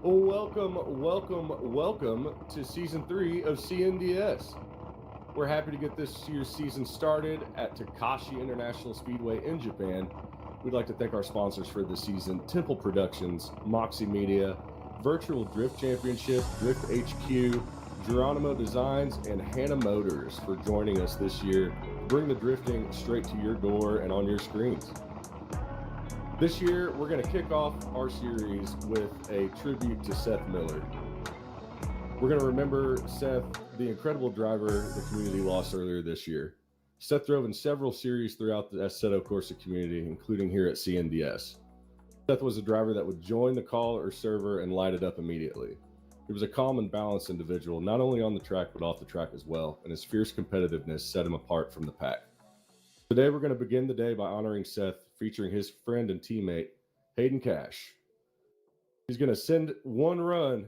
Welcome to Season 3 of CNDS. We're happy to get this year's season started at Tokachi International Speedway in Japan. We'd like to thank our sponsors for this season, Temple Productions, Moxie Media, Virtual Drift Championship, Drift HQ, Geronimo Designs, and Hannah Motors for joining us this year. Bring the drifting straight to your door and on your screens. This year, we're going to kick off our series with a tribute to Seth Miller. We're going to remember Seth, the incredible driver the community lost earlier this year. Seth drove in several series throughout the Assetto Corsa community, including here at CNDS. Seth was a driver that would join the call or server and light it up immediately. He was a calm and balanced individual, not only on the track, but off the track as well, and his fierce competitiveness set him apart from the pack. Today, we're going to begin the day by honoring Seth, featuring his friend and teammate, Hayden Cash. He's going to send one run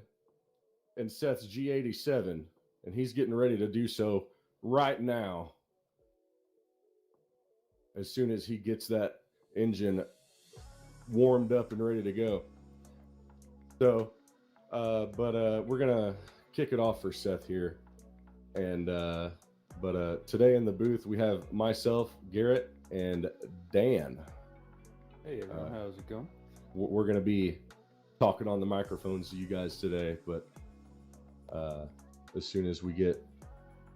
in Seth's G87, and he's getting ready to do so right now. As soon as he gets that engine warmed up and ready to go. So, we're going to kick it off for Seth here. And, today in the booth, we have myself, Garrett, and Dan. Hey everyone, how's it going? We're going to be talking on the microphones to you guys today, but as soon as we get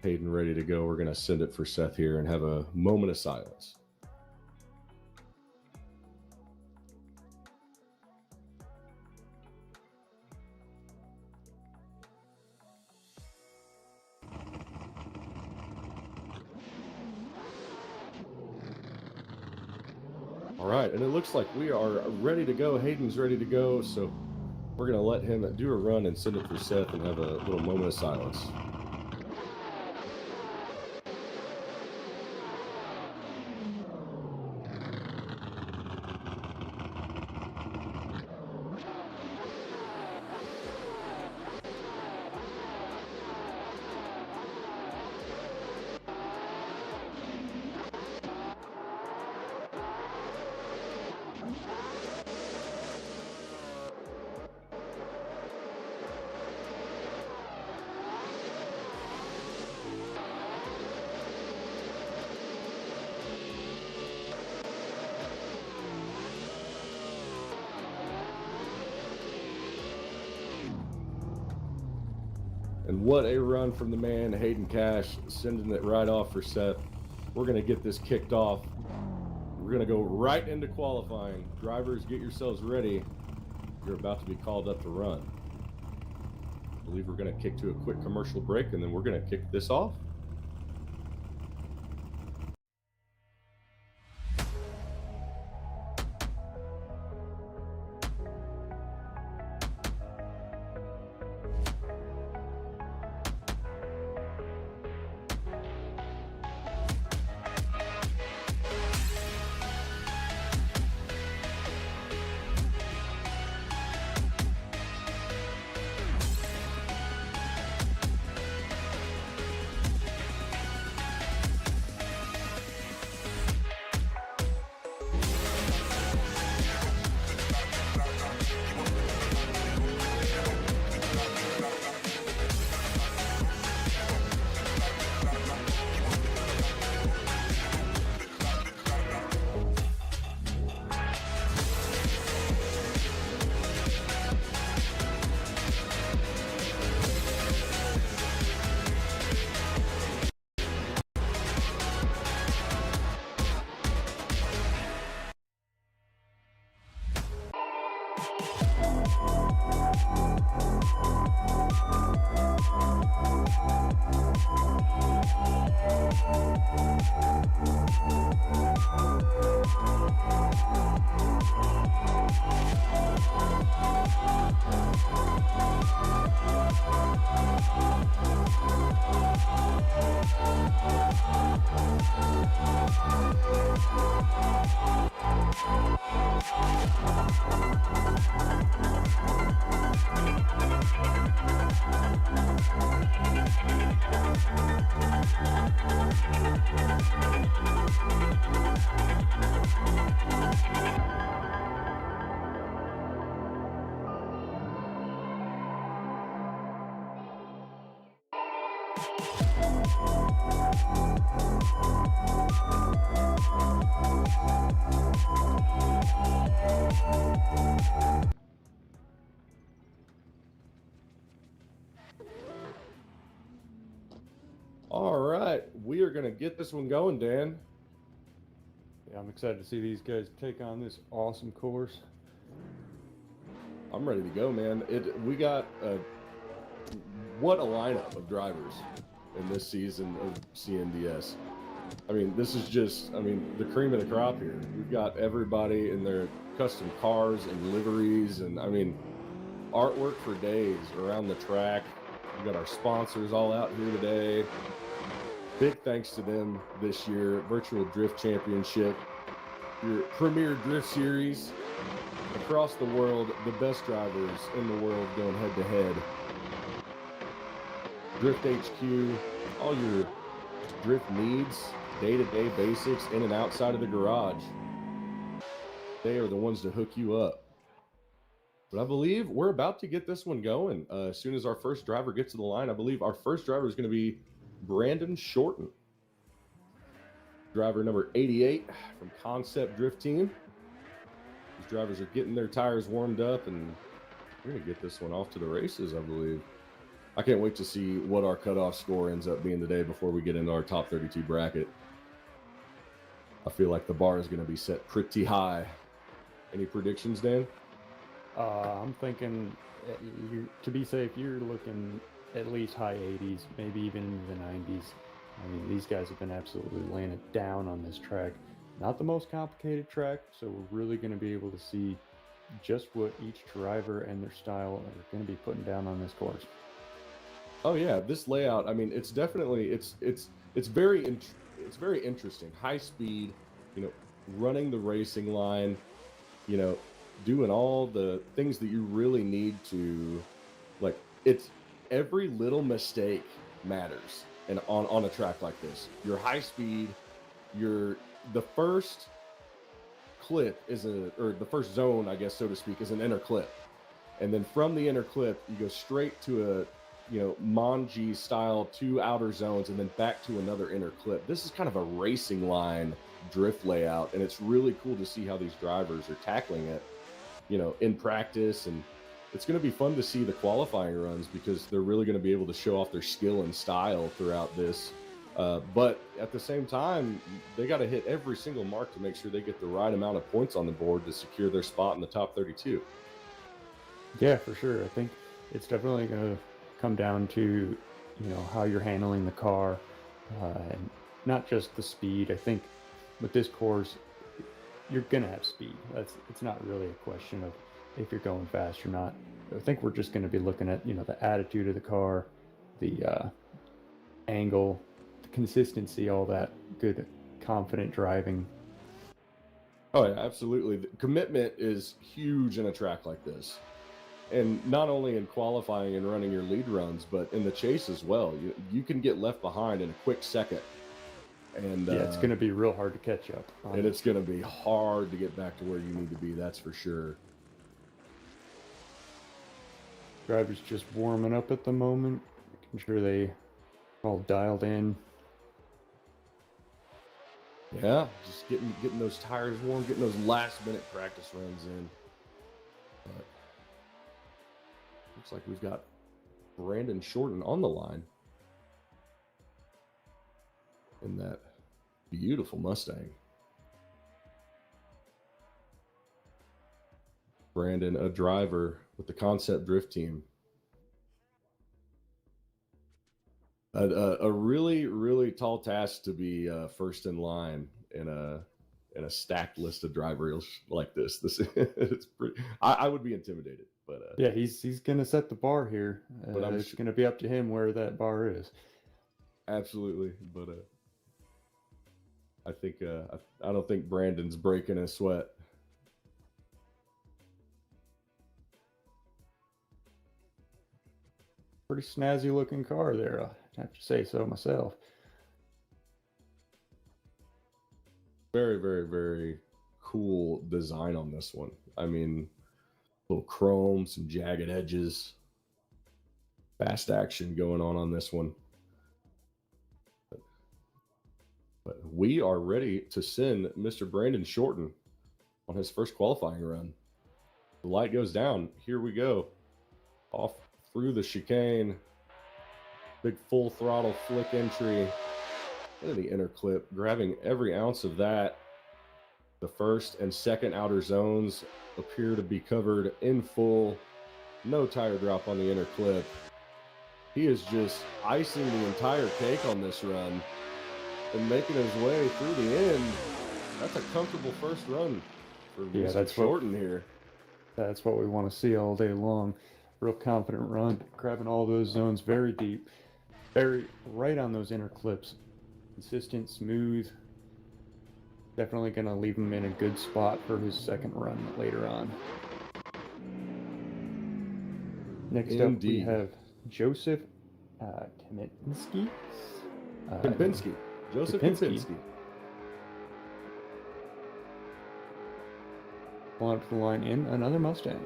Hayden ready to go, we're going to send it for Seth here and have a moment of silence. All right, and it looks like we are ready to go. Hayden's ready to go, so we're going to let him do a run and send it for Seth and have a little moment of silence. And what a run from the man, Hayden Cash, sending it right off for Seth. We're going to get this kicked off. We're going to go right into qualifying. Drivers, get yourselves ready. You're about to be called up to run. I believe we're going to kick to a quick commercial break, and then we're going to kick this off. are going to get this one going, Dan. Yeah, I'm excited to see these guys take on this awesome course. I'm ready to go, man. We got what a lineup of drivers in this season of CNDS. I mean, this is just, the cream of the crop here. We've got everybody in their custom cars and liveries, and artwork for days around the track. We've got our sponsors all out here today. Big thanks to them this year. Virtual Drift Championship, your premier drift series. Across the world, the best drivers in the world going head to head. Drift HQ, all your drift needs, day-to-day basics in and outside of the garage. They are the ones to hook you up. But I believe we're about to get this one going. As soon as our first driver gets to the line, I believe our first driver is going to be Brandon Shorten. Driver number 88 from Concept Drift Team. These drivers are getting their tires warmed up, and we're going to get this one off to the races, I believe. I can't wait to see what our cutoff score ends up being today before we get into our top 32 bracket. I feel like the bar is going to be set pretty high. Any predictions, Dan? I'm thinking, to be safe, you're looking at least high 80s, maybe even into the 90s. I mean, these guys have been absolutely laying it down on this track. Not the most complicated track, so we're really going to be able to see just what each driver and their style are going to be putting down on this course. Oh yeah, this layout. I mean, it's definitely it's very interesting. High speed, running the racing line, doing all the things that you really need to, it's every little mistake matters. And on a track like this, your high speed, the first clip or the first zone, I guess, so to speak, is an inner clip. And then from the inner clip, you go straight to a, Manji style 2 outer zones and then back to another inner clip. This is kind of a racing line drift layout, and it's really cool to see how these drivers are tackling it, in practice. And it's going to be fun to see the qualifying runs because they're really going to be able to show off their skill and style throughout this. But at the same time, they got to hit every single mark to make sure they get the right amount of points on the board to secure their spot in the top 32. Yeah, for sure. I think it's definitely going to come down to, how you're handling the car, and not just the speed. I think with this course, you're going to have speed. It's not really a question of if you're going fast or not. I think we're just going to be looking at, the attitude of the car, the angle, the consistency, all that good, confident driving. Oh, yeah, absolutely. The commitment is huge in a track like this. And not only in qualifying and running your lead runs, but in the chase as well. You can get left behind in a quick second. And yeah, it's going to be real hard to catch up. And it's going to be hard to get back to where you need to be, that's for sure. Drivers just warming up at the moment, making sure they all dialed in. Yeah, just getting those tires warm, getting those last-minute practice runs in. But looks like we've got Brandon Shorten on the line in that beautiful Mustang. Brandon, a driver with the Concept Drift Team. A really, really tall task to be first in line in a stacked list of drivers like this. It's pretty. I would be intimidated, but yeah, he's gonna set the bar here. But it's gonna be up to him where that bar is. Absolutely, but I think I don't think Brandon's breaking a sweat. Pretty snazzy looking car there, I have to say so myself. Very, very, very cool design on this one. I mean, little chrome, some jagged edges, fast action going on this one. But we are ready to send Mr. Brandon Shorten on his first qualifying run. The light goes down. Here we go. Off through the chicane. Big full throttle flick entry. into the inner clip, grabbing every ounce of that. The first and second outer zones appear to be covered in full. No tire drop on the inner clip. He is just icing the entire cake on this run and making his way through the end. That's a comfortable first run for Mr. Shorten here. That's what we want to see all day long. Real confident run, grabbing all those zones very deep, very right on those inner clips. Consistent, smooth. Definitely going to leave him in a good spot for his second run later on. Next up, we have Joseph Kempinski. Joseph Kempinski. Pulling up to the line in another Mustang.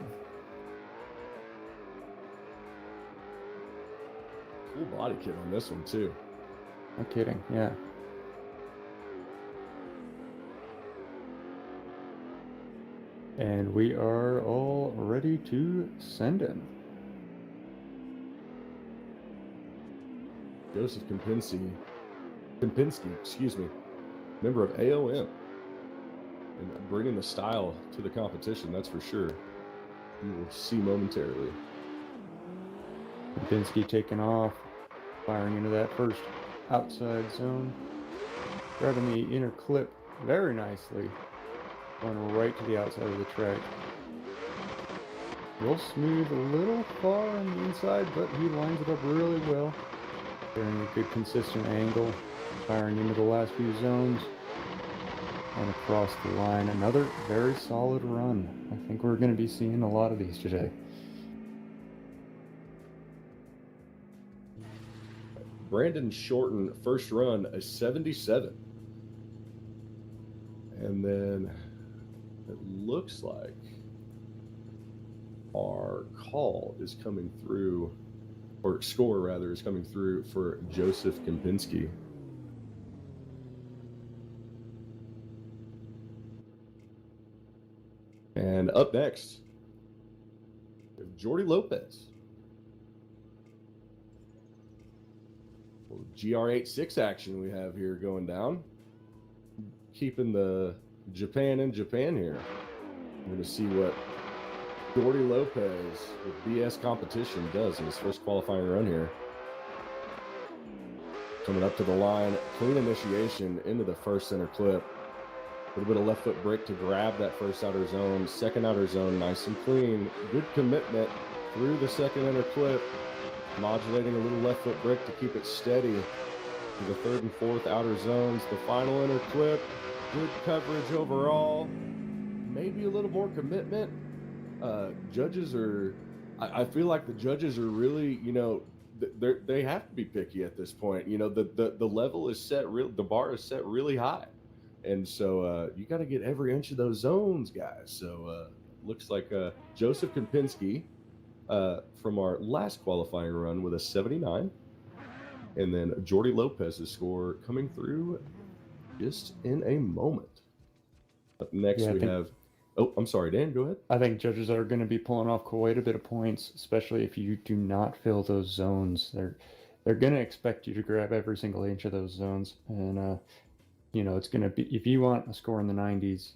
Cool body kit on this one, too. No kidding, yeah. And we are all ready to send him. Joseph Kempinski, member of AOM, and bringing the style to the competition, that's for sure. You will see momentarily. Kempinski taking off, firing into that first outside zone, grabbing the inner clip very nicely, going right to the outside of the track. Real smooth, a little far on the inside, but he lines it up really well. Getting a good consistent angle, firing into the last few zones, and across the line. Another very solid run. I think we're going to be seeing a lot of these today. Brandon Shorten, first run, a 77. And then it looks like our call is coming through, or score rather, is coming through for Joseph Kempinski. And up next, we have Jordy Lopez. GR86 action we have here going down. Keeping the Japan in Japan here. We're going to see what Jordy Lopez with BS Competition does in his first qualifying run here. Coming up to the line, clean initiation into the first center clip. A little bit of left foot brake to grab that first outer zone. Second outer zone, nice and clean. Good commitment through the second inner clip. Modulating a little left foot brake to keep it steady to the third and fourth outer zones. The final inner clip, good coverage overall. Maybe a little more commitment. Judges are, I feel like the judges are really, they have to be picky at this point. The level is set, the bar is set really high. And so you got to get every inch of those zones, guys. So looks like Joseph Kempinski from our last qualifying run with a 79. And then Jordy Lopez's score coming through just in a moment. Up next, we have... Oh, I'm sorry, Dan, go ahead. I think judges are going to be pulling off quite a bit of points, especially if you do not fill those zones. They're going to expect you to grab every single inch of those zones. And, it's going to be... If you want a score in the 90s,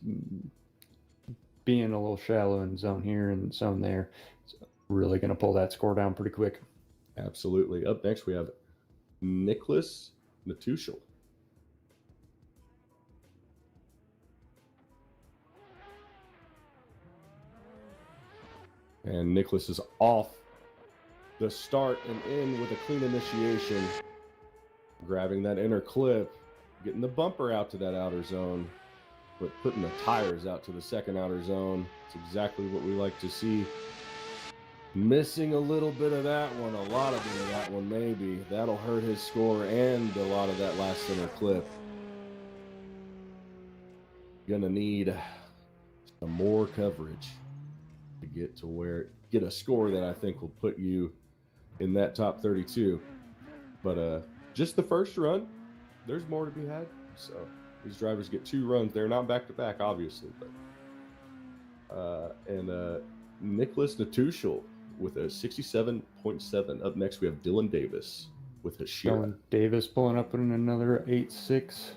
being a little shallow in zone here and zone there, it's really going to pull that score down pretty quick. Absolutely. Up next, we have Nicholas Natushel. And Nicholas is off the start and in with a clean initiation. Grabbing that inner clip, getting the bumper out to that outer zone, but putting the tires out to the second outer zone. It's exactly what we like to see. Missing a little bit of that one, a lot of bit of that one maybe. That'll hurt his score and a lot of that last center clip. Gonna need some more coverage to get a score that I think will put you in that top 32. But just the first run, there's more to be had. So these drivers get 2 runs. They're not back to back, obviously, but Nicholas Natushel with a 67.7. Up next, we have Dylan Davis with Hashira. Dylan Davis pulling up in another 8.6.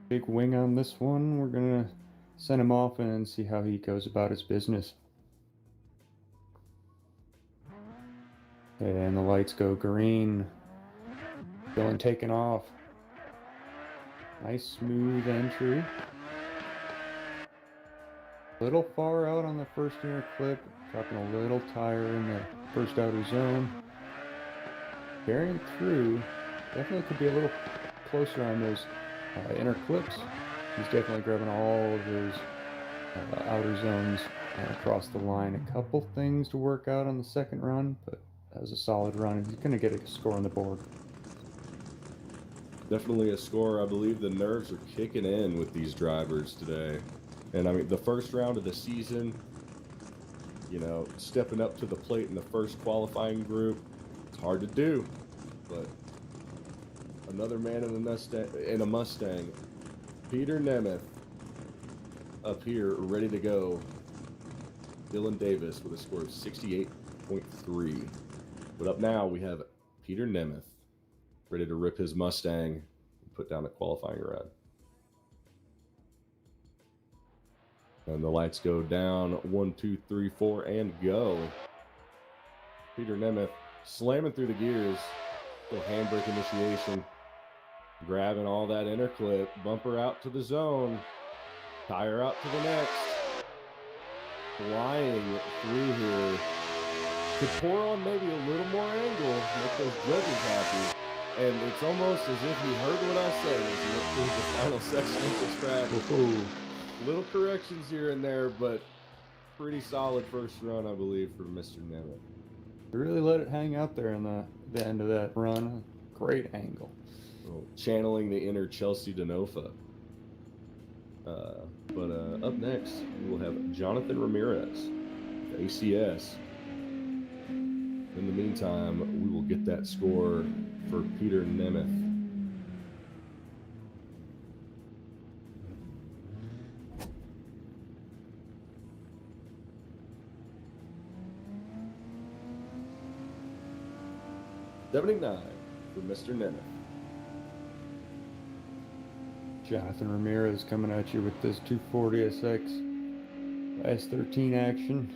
Big wing on this one. We're going to send him off and see how he goes about his business. And the lights go green. Dylan taking off. Nice smooth entry. A little far out on the first inner clip, dropping a little tire in the first outer zone. Carrying through, definitely could be a little closer on those inner clips. He's definitely grabbing all of those outer zones across the line. A couple things to work out on the second run, but that was a solid run. He's going to get a score on the board. Definitely a score. I believe the nerves are kicking in with these drivers today. And I mean, the first round of the season, you know, stepping up to the plate in the first qualifying group, it's hard to do. But another man in a Mustang, Peter Nemeth, up here, ready to go. Dylan Davis with a score of 68.3. But up now, we have Peter Nemeth, ready to rip his Mustang and put down a qualifying run. And the lights go down, 1, 2, 3, 4, and go. Peter Nemeth slamming through the gears. Little handbrake initiation. Grabbing all that inner clip. Bumper out to the zone. Tire out to the next. Flying through here. Could pour on maybe a little more angle. Make those judges happy. And it's almost as if he heard what I said as he went through the final section of the track. Ooh. Little corrections here and there, but pretty solid first run, I believe, for Mr. Nemeth. Really let it hang out there in the end of that run. Great angle. Well, channeling the inner Chelsea Denofa. But up next, we will have Jonathan Ramirez, ACS. In the meantime, we will get that score for Peter Nemeth. $79 for Mr. Nemeth. Jonathan Ramirez coming at you with this 240 SX S13 action.